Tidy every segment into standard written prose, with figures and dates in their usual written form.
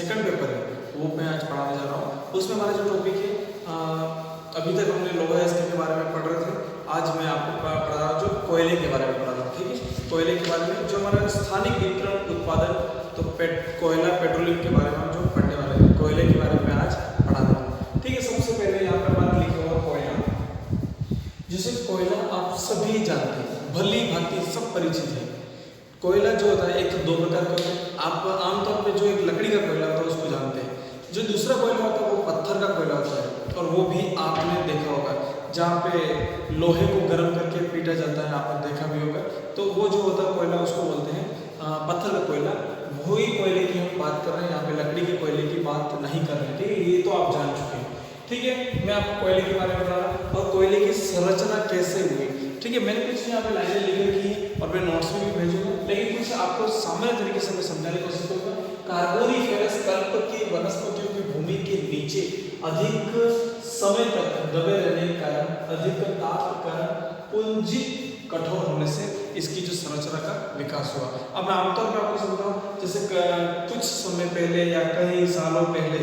Second paper है वो मैं आज पढ़ाने जा रहा हूँ। उसमें हमारा जो टॉपिक है अभी तक हमने लोहा स्टील के बारे में पढ़ रहे थे, आज मैं आपको पढ़ा रहा हूँ जो कोयले के बारे में पढ़ा रहा हूँ। ठीक है, कोयले के बारे में जो हमारा स्थानिक वितरण उत्पादन, तो कोयला पेट्रोलियम के बारे में हम जो पढ़ने वाले हैं, कोयले के बारे में आज पढ़ा रहा हूँ। ठीक है, सबसे पहले यहाँ पर हमारा लिखा हुआ कोयला, जिसे कोयला आप सभी जानते हैं, भली भांति सब परिचित है। कोयला जो होता है एक तो दो प्रकार का होता है, आप आमतौर पे जो एक लकड़ी का कोयला होता है उसको जानते हैं, जो दूसरा कोयला होता है वो पत्थर का कोयला होता है, और वो भी आपने देखा होगा जहाँ पे लोहे को गर्म करके पीटा जाता है, आपने देखा भी होगा। तो वो जो होता है कोयला उसको बोलते हैं पत्थर का कोयला। वही कोयले की हम बात कर रहे हैं, यहाँ पे लकड़ी के कोयले की बात नहीं कर रहे हैं। ठीक है, ये तो आप जान चुके हैं। ठीक है, मैं आपको कोयले के बारे में बता रहा हूँ और कोयले की संरचना कैसे हुई। ठीक है, मैंने कुछ यहाँ पे लाइनें लिख रखी है और मैं नोट्स में भी भेजूंगा, लेकिन कुछ आपको सामान्य तरीके से मैं समझाने की कोशिश करूँगा। कार्बोनिफेरस कल्प की वनस्पतियों की भूमि के नीचे अधिक समय तक दबे रहने के कारण, अधिक ताप के कारण पुंजित कठोर होने से इसकी जो संरचना का विकास हुआ। अब मैं आमतौर पर आपको समझाऊं, जैसे कुछ समय पहले या कई सालों पहले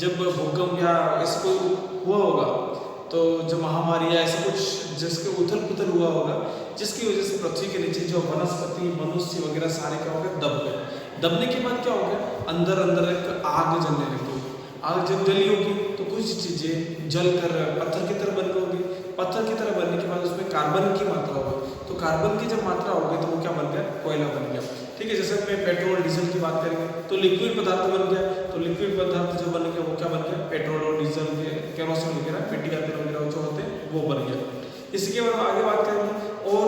जब भूकंप या इसको हुआ होगा, तो जो महामारी या ऐसा कुछ जिसके उथल पुथल हुआ होगा, जिसकी वजह से पृथ्वी के नीचे जो वनस्पति मनुष्य वगैरह सारे क्या हो गए, दब गए। दबने के बाद क्या हो गया, अंदर अंदर एक आग जलने लगी। आग जब जली होगी तो कुछ चीजें जलकर पत्थर की तरह बन होगी। पत्थर की तरह बनने के बाद उसमें कार्बन की मात्रा होगी, तो कार्बन की जब मात्रा होगी तो वो क्या बन गया, कोयला बन गया। ठीक है, जैसे अपने पेट्रोल डीजल की बात करेंगे तो लिक्विड पदार्थ बन गया, तो लिक्विड पदार्थ जो बन गया वो क्या बन गया, पेट्रोल और डीजल के केरोसिन वगैरह, मिट्टी का तेल वगैरह जो होते हैं वो बन गया। इसी के बाद आगे बात करेंगे, और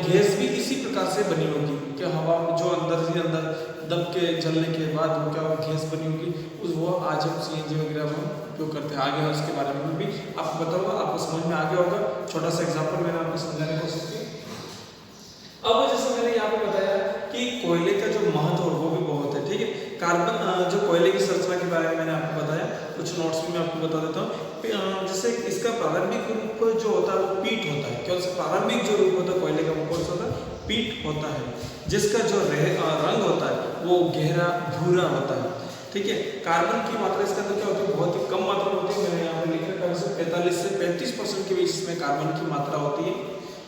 गैस भी इसी प्रकार से बनी होगी कि हवा जो अंदर से अंदर दब के जलने के बाद वो क्या गैस बनी होगी, उस वो आज हम CNG वगैरह में उपयोग करते हैं। आगे उसके बारे में भी आपको बताऊंगा, आपको समझ में आ गया होगा। छोटा सा एग्जांपल मैंने आपको समझाने की कोशिश की। अब जैसे मैंने यहाँ पे बताया कि कोयले का जो महत्व वो भी बहुत है। ठीक है, कार्बन जो कोयले की संरचना के बारे में मैंने आपको बताया, कुछ नोट्स में मैं आपको बता देता हूँ। जैसे इसका प्रारंभिक रूप जो होता है वो पीट होता है। क्या प्रारंभिक जो रूप होता है कोयले का वो कौन सा होता है, पीट होता है, जिसका जो रंग होता है वो गहरा भूरा होता है। ठीक है, कार्बन की मात्रा इसके अंदर क्या होती है, बहुत ही कम मात्रा में होती है। मैंने यहाँ पे लिख रखा है 45 से 35% के बीच इसमें कार्बन की मात्रा होती है।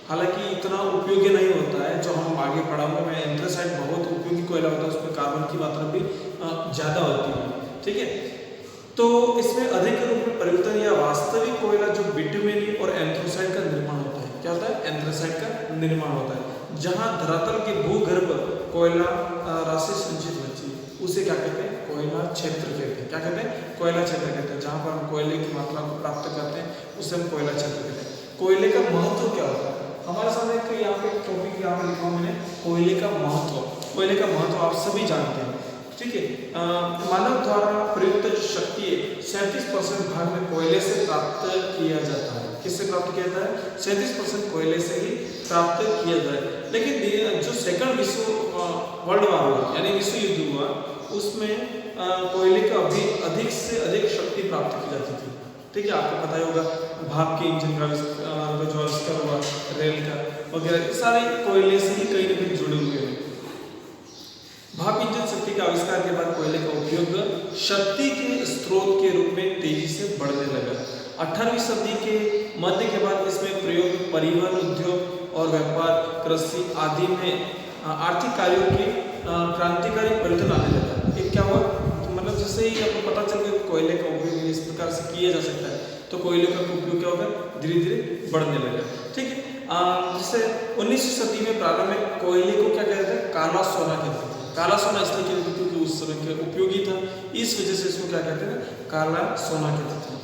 हालांकि इतना उपयोगी नहीं होता है, जो हम आगे पढ़ाऊंगा मैं, एंथ्रासाइट बहुत उपयोगी कोयला होता है, उसमें कार्बन की मात्रा भी ज़्यादा होती है। ठीक है, तो इसमें अधिक रूप में परिवर्तन या वास्तविक कोयला जो बिटुमेनी और एंथ्रासाइट का निर्माण होता है। क्या होता है, एंथ्रासाइट का निर्माण होता है, जहाँ धरातल के भूगर्भ कोयला राशि संचित होती है, उसे क्या कहते हैं, कोयला क्षेत्र कहते हैं। क्या कहते हैं, कोयला क्षेत्र कहते हैं। जहाँ पर हम कोयले की मात्रा को प्राप्त करते हैं उसे हम कोयला क्षेत्र कहते हैं। कोयले का महत्व क्या होता है, हमारे सामने एक यहाँ पे टॉपिक यहाँ पे लिखा मैंने, कोयले का महत्व। कोयले का महत्व आप सभी जानते हैं। ठीक है, मानव द्वारा प्रयुक्त शक्ति 37% भाग में कोयले से प्राप्त किया जाता है। किससे प्राप्त किया जाता है, 37% कोयले से ही प्राप्त किया जाता है। लेकिन जो सेकंड वर्ल्ड वार हुआ, यानी विश्व युद्ध हुआ, उसमें कोयले का भी अधिक से अधिक शक्ति प्राप्त की जाती थी। ठीक है, आपको पता ही होगा भाप के इंजन का जो आविष्कार हुआ, रेल का वगैरह, सारे कोयले से ही कहीं ना कहीं जुड़े हुए हैं। भाप इंजन शक्ति के आविष्कार के बाद कोयले का उपयोग शक्ति के स्रोत के रूप में तेजी से बढ़ने लगा। 18वीं सदी के मध्य के बाद इसमें प्रयोग परिवहन उद्योग और व्यापार, कृषि आदि में आर्थिक कार्यों के क्रांतिकारी परिवर्तन आने लगा। एक क्या हुआ, मतलब जैसे ही आपको पता चल गया कोयले का उपयोग इस प्रकार से किया जा सकता है, तो कोयले का उपयोग क्या होगा, धीरे धीरे बढ़ने लगा। ठीक है, जैसे 19वीं सदी में प्रारंभ में कोयले को क्या कहते हैं, काला सोना कहते थे। काला सोना इसलिए कहते थे क्योंकि उस समय के उपयोगी था, इस वजह से इसको क्या कहते हैं, काला सोना कहते थे।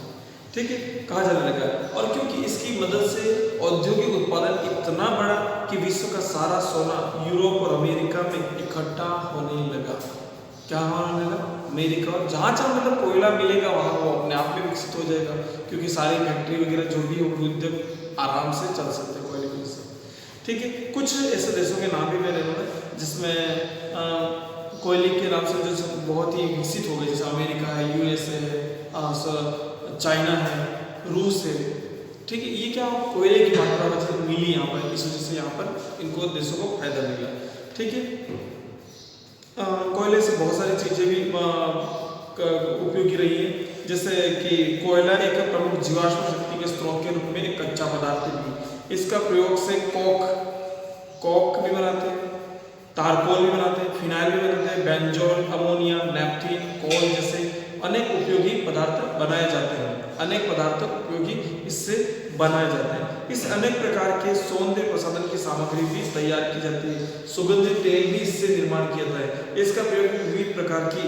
ठीक है, कहा जाने लगा, और क्योंकि इसकी मदद से औद्योगिक उत्पादन इतना बढ़ा कि विश्व का सारा सोना यूरोप और अमेरिका में इकट्ठा होने लगा। क्या होने लगा, अमेरिका, जहाँ जहाँ मतलब कोयला मिलेगा वहाँ वो अपने आप में विकसित हो जाएगा, क्योंकि सारी फैक्ट्री वगैरह जो भी उद्योग आराम से चल सकते हैं कोयले की वजह से। ठीक है, कुछ ऐसे देशों के नाम भी मैं ले लूँगा जिसमें कोयले के नाम से जो बहुत ही विकसित हो गए, जैसे अमेरिका है, USA है, चाइना है, रूस है। ठीक है, ये क्या कोयले की मात्रा मतलब मिली यहाँ पर, इस वजह से यहाँ पर इनको देशों को फायदा मिला। ठीक है, कोयले से बहुत सारी चीज़ें भी उपयोगी रही है। जैसे कि कोयला एक प्रमुख जीवाश्म शक्ति के स्रोत के रूप में एक कच्चा पदार्थ भी, इसका प्रयोग से कोक भी बनाते हैं, तारकोल भी बनाते हैं, फिनाइल भी बनाते हैं, बेंजोल, अमोनिया, नैप्थलीन, कोल जैसे अनेक उपयोगी पदार्थ बनाए जाते हैं। अनेक पदार्थ उपयोगी इससे बनाए जाते हैं। इस अनेक प्रकार के सौंदर्य प्रसाधन की सामग्री भी तैयार की जाती है। सुगंधित तेल भी इससे निर्माण किया जाता है। इसका प्रयोग विविध प्रकार की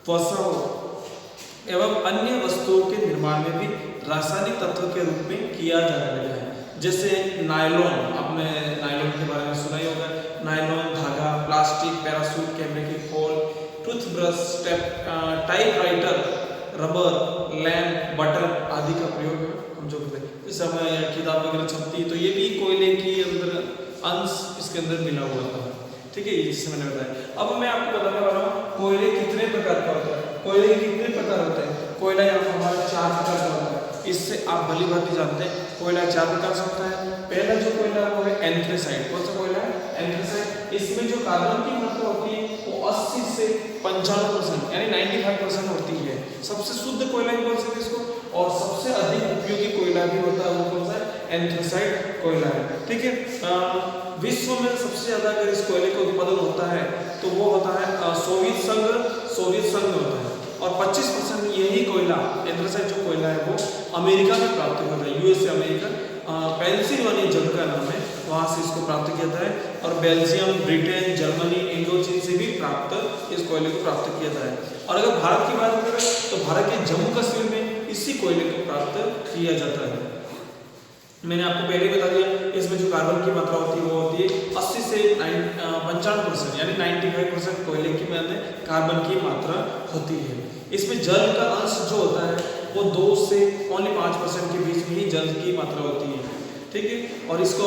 वसाओं एवं अन्य वस्तुओं के निर्माण में भी रासायनिक तत्व के रूप में किया जाने लगा है। जैसे नायलॉन, आपने नायलॉन के बारे में सुना ही होगा। नायलॉन धागा, प्लास्टिक, पैराशूट, कैमरे की खोल, toothbrush, typewriter, rubber, lamp, button आदि का प्रयोग हम जो करते हैं। जैसे हमें किताब वगैरह छपती है तो ये भी कोयले के अंदर अंश इसके अंदर मिला हुआ था। ठीक है, जिससे मैंने बताया। अब मैं आपको बताने वाला हूँ कोयले कितने प्रकार का होता है। कोयले के कितने प्रकार होते हैं? कोयला यहाँ पर हमारा 4 प्रकार का होता है। इससे आप भली भांति जानते हैं कोयला 4 प्रकार से होता है। पहला जो कोयला वो है एंथ्रेसाइट। कौन सा कोयला है? एंथ्रेसाइट। इसमें जो कार्बन की मात्रा होती है वो 80 से 95% यानी 95% होती है। सबसे शुद्ध कोयला भी बोल सकते हैं इसको, और सबसे अधिक उपयोगी कोयला भी होता है वो कौन सा है? एंथ्रेसाइट कोयला है। ठीक है, विश्व में सबसे ज्यादा अगर इस कोयले का उत्पादन होता है तो वो होता है सोवियत संघ में होता है, और 25% यही कोयला एंथ्रेसाइट जो कोयला है वो अमेरिका में प्राप्त होता है। यूएसए, अमेरिका, पेंसिल्वेनिया जगह का नाम है, वहां से इसको प्राप्त किया जाता है। और बेल्जियम, ब्रिटेन, जर्मनी, इंडोचीन से भी प्राप्त इस कोयले को प्राप्त किया जाता है। और अगर भारत की बात करें तो भारत के जम्मू कश्मीर में इसी कोयले को प्राप्त किया जाता है। मैंने आपको पहले ही बता दिया, इसमें जो कार्बन की मात्रा होती है वो होती है 80 से 95% यानी 95% कोयले की में कार्बन की मात्रा होती है। इसमें जल का अंश जो होता है वो 2 से ओनली 5% के बीच में ही जल की मात्रा होती है। ठीक है, और इसको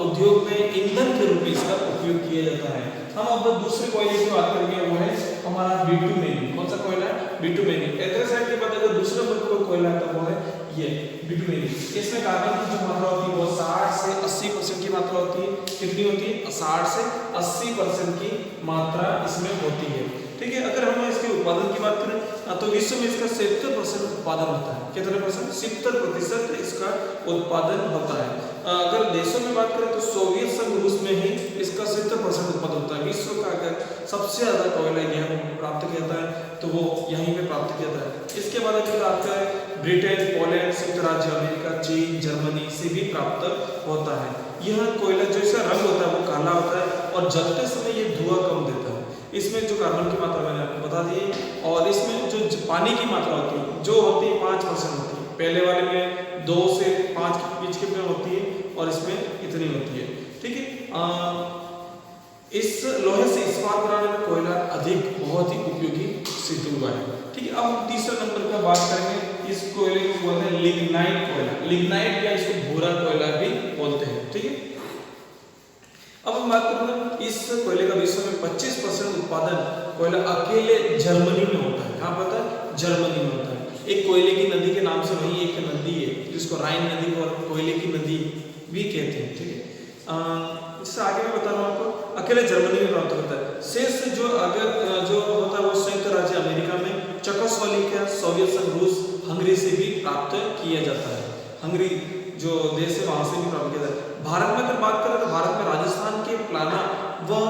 उद्योग में ईंधन के रूप में इसका उपयोग किया जाता है। हम अब दूसरे कोयले की बात करेंगे, वो है हमारा बिटुमेनी। कौन सा कोयला है? बिटुमेनी। एंथ्रेसाइट के बाद अगर दूसरा कोयला है तो वो है ये बिटुमेनी। इसमें कार्बन की जो मात्रा होती है वो 60 से 80% की मात्रा होती है। कितनी होती है? 60 से 80% की मात्रा इसमें होती है। ठीक है, अगर हम इसके उत्पादन की बात करें तो विश्व में इसका 70% उत्पादन होता है। कितने परसेंट? 70% इसका उत्पादन होता है। अगर देशों में बात करें तो सोवियत संघ रूस में ही इसका 70% उत्पादन होता है। विश्व का अगर सबसे ज्यादा कोयला यह प्राप्त किया जाता है तो वो यहीं पे प्राप्त किया जाता है। इसके बाद अगर बात करें ब्रिटेन, पोलैंड, संयुक्त राज्य अमेरिका, चीन, जर्मनी से भी प्राप्त होता है। यह कोयला जैसा रंग होता है वो काला होता है और जलते समय ये धुआं कम देता है। इसमें जो कार्बन की मात्रा मैंने आपको बता दी, और इसमें जो पानी की मात्रा होती है जो होती है 5% होती है। पहले वाले में 2 से 5 के बीच के में होती है और इसमें इतनी होती है। ठीक है, इस लोहे से इस्पात बनाने में कोयला अधिक बहुत ही उपयोगी सिद्ध हुआ है। ठीक है, अब हम तीसरे नंबर का बात करेंगे। इस कोयले को बोलते हैं लिग्नाइट कोयला। लिग्नाइट या इसको भूरा कोयला भी बोलते हैं। ठीक है, अब हम बात करेंगे इस कोयले का विश्व में 25% उत्पादन कोयला अकेले जर्मनी में होता है। कहाँ पर होता है? जर्मनी में होता है। एक कोयले की नदी के नाम से वही एक नदी है जिसको राइन नदी और कोयले की नदी भी कहते हैं। ठीक है, इससे आगे मैं बता रहा हूँ आपको, अकेले जर्मनी में प्राप्त होता है। शेष जो होता है वो संयुक्त राज्य अमेरिका में, चेकोस्लोवाकिया, सोवियत संघ, रूस, हंगरी से भी प्राप्त किया जाता है। हंगरी जो देश है वहां से भी प्राप्त किया जाता है। भारत में अगर बात करें तो भारत में राजस्थान के प्लाना व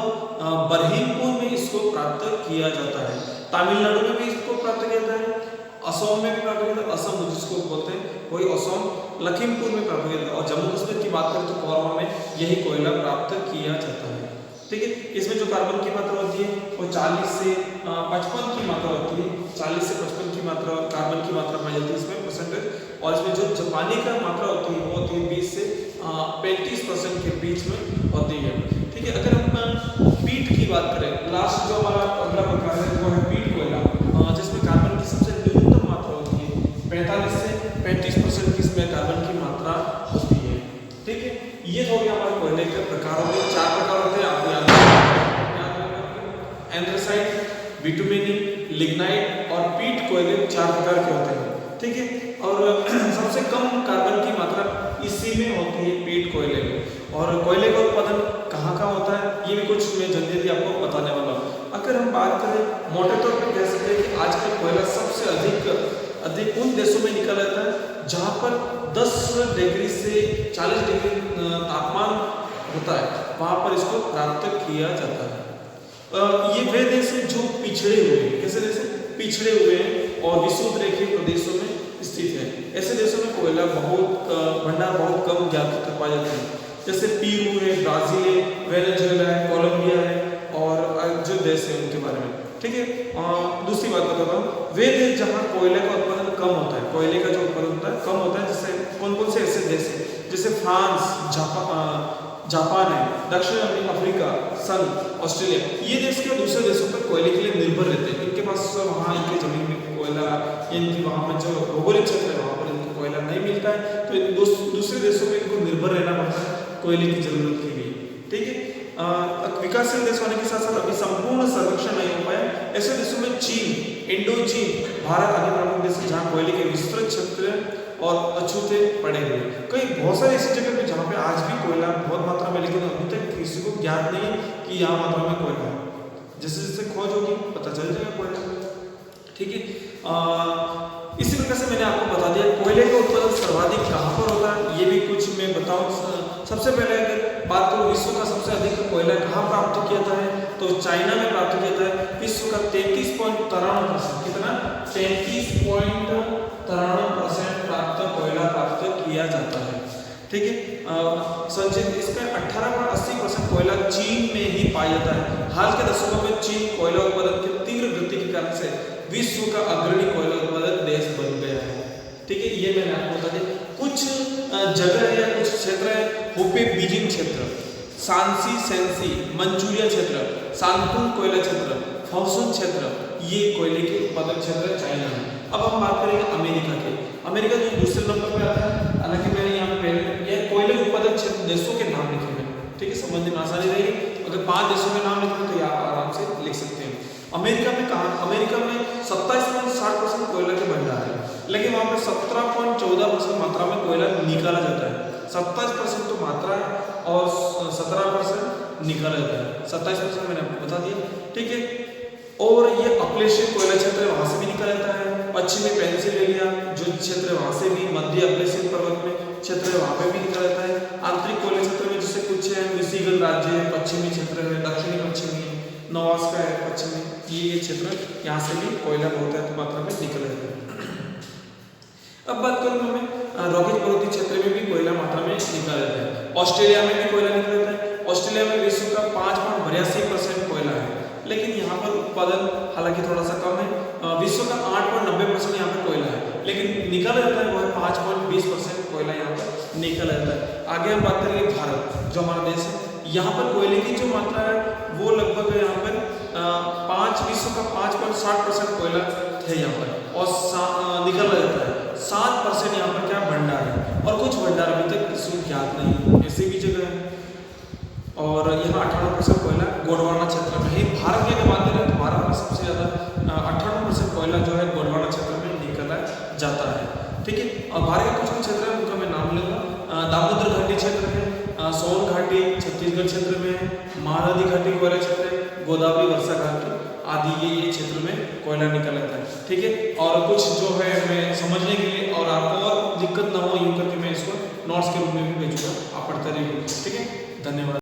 बरहीमपुर में इसको प्राप्त किया जाता है। तमिलनाडु में भी इसको प्राप्त किया जाता है। असम में भी प्राप्त किया जाता है। असम जिसको बोलते हैं वही असम, लखीमपुर में प्राप्त किया जाता है। और जम्मू कश्मीर की बात करें तो कोरबा में यही कोयला प्राप्त किया जाता है। ठीक है, इसमें जो कार्बन की मात्रा होती है वो 40 से 55 की मात्रा होती है। 40 से 55 की मात्रा कार्बन की मात्रा पाई जाती है इसमें परसेंटेज। और इसमें जो पानी का मात्रा होती है वो होती है 20 से 35% के बीच में होती है। ठीक है, अगर हम पीट की बात करें, लास्ट जो हमारा अगला प्रकार है वो है पीट कोयला, जिसमें कार्बन की सबसे न्यूनतम मात्रा होती है। 45 से 35% की इसमें कार्बन की मात्रा होती है। ठीक है, ये हो गया हमारे कोयले के प्रकारों में। 4 प्रकार होते हैं, आपको याद रखना। एंथ्रेसाइट, बिटुमेनी, लिग्नाइट और पीट कोयले 4 प्रकार के होते हैं। ठीक है, और सबसे कम कार्बन की मात्रा इसी में होती है, पीट कोयले में। और कोयले का उत्पादन कहाँ होता है ये भी कुछ मैं जल्दी आपको बताने वाला हूँ। अगर हम बात करें मोटे तौर पर कह सकते हैं कि आजकल कोयला सबसे अधिक उन देशों में निकला जाता है जहाँ पर 10 डिग्री से 40 डिग्री तापमान होता है, वहाँ पर इसको प्राप्त किया जाता है। ये वे देश हैं जो पिछड़े हुए हैं, कैसे देश पिछड़े हुए हैं और विषुवत रेखीय प्रदेशों में स्थित है। ऐसे देशों में कोयला भंडार बहुत कम ज्ञात पाया जाता है, जैसे पीरू है, ब्राजील है, वेनेजुएला है, कोलंबिया है और जो देश है उनके बारे में। ठीक है, दूसरी बात बताता हूँ, वे देश जहाँ कोयले का उत्पादन कम होता है, कोयले का जो उत्पादन होता है कम होता है, जैसे कौन कौन से ऐसे देश है, जैसे फ्रांस, जापान है, दक्षिण अफ्रीका, संघ, ऑस्ट्रेलिया। ये देश के दूसरे देशों पर कोयले के लिए निर्भर रहते हैं। इनके पास वहाँ इनके जमीन में कोयला, इनकी वहाँ पर जो भौगोलिक क्षेत्र है वहाँ पर इनको कोयला नहीं मिलता है, तो दूसरे देशों में इनको निर्भर रहना पड़ता है कोयले की जरूरत के लिए। ठीक है, विकासशील देश होने के साथ साथ अभी संपूर्ण सर्वेक्षण नहीं हो पाया। ऐसे देशों में चीन, इंडो चीन, भारत आदि प्रमुख देश हैं जहाँ कोयले के विस्तृत क्षेत्र और अछूते पड़े हुए। कई बहुत सारी ऐसी जगह पे जहाँ पे आज भी कोयला बहुत मात्रा में, लेकिन अभी तक किसी को ज्ञात नहीं कि यहाँ मात्रा में कोयला है। जैसे जैसे खोज होगी पता चल जाएगा कोयला। ठीक है, इसी प्रकार से मैंने आपको बता दिया कोयले का उत्पादन सर्वाधिक कहाँ पर होता है, ये भी कुछ मैं बताऊँ। सबसे पहले अगर बात करूँ विश्व का सबसे अधिक कोयला कहाँ प्राप्त किया जाता है, तो चाइना में प्राप्त किया जाता है। विश्व का 33.93%, कितना 33.93% कोयला प्राप्त किया जाता है। ठीक है, संचित इसका 18.80% कोयला चीन में ही पाया जाता है। हाल के दशकों में चीन कोयला उत्पादन की तीव्र वृद्धि के कारण से विश्व का अग्रणी कोयला उत्पादक देश बन गया है। ठीक है, ये मैंने आपको बता दिया। कुछ जगह है या कुछ क्षेत्र है, होपे बीजिंग क्षेत्र, सांसी सेंसी मंचूरिया क्षेत्र, सांगपुंग कोयला क्षेत्र, फॉक्सुन क्षेत्र, ये कोयले के उत्पादक क्षेत्र है चाइना में। अब हम बात करेंगे अमेरिका की। अमेरिका जो दूसरे नंबर पे आता है, हालांकि मैंने यहाँ पे ये कोयले उत्पादक क्षेत्र देशों के नाम लिखे हैं। ठीक है, समझने में आसानी रहेगी। अगर 5 देशों के नाम लिखे तो आप आराम से लिख सकते हैं। अमेरिका में कहाँ, अमेरिका में 27.60% कोयला के भंडार है, लेकिन वहाँ पे 17.14% मात्रा में कोयला निकाला जाता है। 27% तो मात्रा है और 17% निकाला जाता है। 27% मैंने आपको बता दिया। ठीक है, और ये अपलेशियन कोयला क्षेत्र है, वहाँ से भी निकला जाता है। पश्चिमी पेंसिल्वेनिया जो क्षेत्र है वहाँ से भी, मध्य अपलेशियन पर्वत में क्षेत्र है वहाँ पे भी निकला जाता है। आंतरिक कोयला क्षेत्र में जैसे कुछ है, मिशिगन राज्य है, पश्चिमी क्षेत्र है, दक्षिणी पश्चिमी, नवास्का है पश्चिमी, ये क्षेत्र, यहाँ से भी कोयला बहुत मात्रा में निकला जाता है। अब बात करूँ मैं रॉकेट पर्वतीय क्षेत्र में भी कोयला मात्रा में निकला जाता है। ऑस्ट्रेलिया में भी कोयला निकला जाता है। ऑस्ट्रेलिया में विश्व का 5.82% कोयला है, लेकिन यहाँ पर उत्पादन हालांकि थोड़ा सा कम है। विश्व का 8.90% यहाँ पर कोयला है, लेकिन निकाला जाता है वो है 5.20% कोयला यहाँ पर निकाला जाता है। आगे हम बात करेंगे भारत, जो हमारा देश है, यहाँ पर कोयले की जो मात्रा है वो लगभग यहाँ पर विश्व का 5.60% कोयला है यहाँ पर, और निकाला जाता है। 7% यहाँ पर क्या भंडार है, और कुछ भंडार अभी तक किसी को ज्ञात नहीं, ऐसी भी जगह है। और यहाँ 18% कोयला गोंडवाना क्षेत्र में है। भारत की अगर बात करें तो भारत में सबसे ज़्यादा 18% कोयला जो है गोंडवाना क्षेत्र में निकाला जाता है। ठीक है, और भारत के कुछ क्षेत्र है उनका मैं नाम लूँगा। दामोदर घाटी क्षेत्र है, सोन घाटी छत्तीसगढ़ क्षेत्र में है, महानदी घाटी कोयला क्षेत्र है, गोदावरी वर्षा घाटी आदि ये क्षेत्र में कोयला निकल आता है। ठीक है, और कुछ जो है मैं समझने के लिए और आपको और दिक्कत ना हो यूँ करके मैं इसको नोट्स के रूप में भी भेजूँगा, आप पढ़ते रहिए। ठीक है, धन्यवाद।